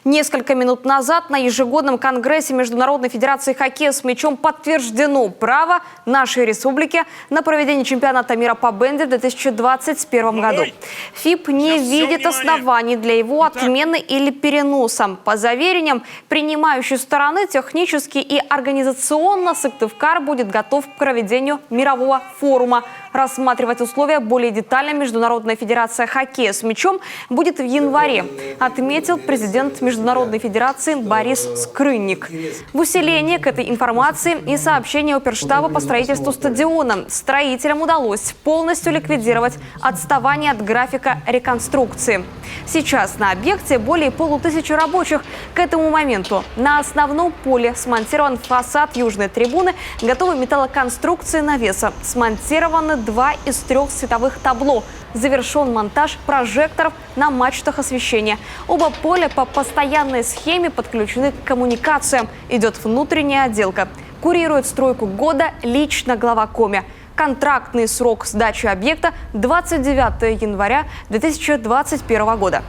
Несколько минут назад на ежегодном конгрессе Международной федерации хоккея с мячом подтверждено право нашей республики на проведение чемпионата мира по бенди в 2021 году. ФИБ не видит оснований для его отмены или переноса. По заверениям принимающей стороны, технически и организационно Сыктывкар будет готов к проведению мирового форума. Рассматривать условия более детально Международная федерация хоккея с мячом будет в январе, отметил президент Международной федерации Борис Скрынник. В усиление к этой информации и сообщение Оперштаба по строительству стадиона. Строителям удалось полностью ликвидировать отставание от графика реконструкции. Сейчас на объекте более 500 рабочих. К этому моменту на основном поле смонтирован фасад южной трибуны, готовы металлоконструкции навеса, смонтированы 2 из 3 световых табло. Завершен монтаж прожекторов на мачтах освещения. Оба поля по постоянной схеме подключены к коммуникациям. Идет внутренняя отделка. Курирует стройку года лично глава Коми. Контрактный срок сдачи объекта – 29 января 2021 года.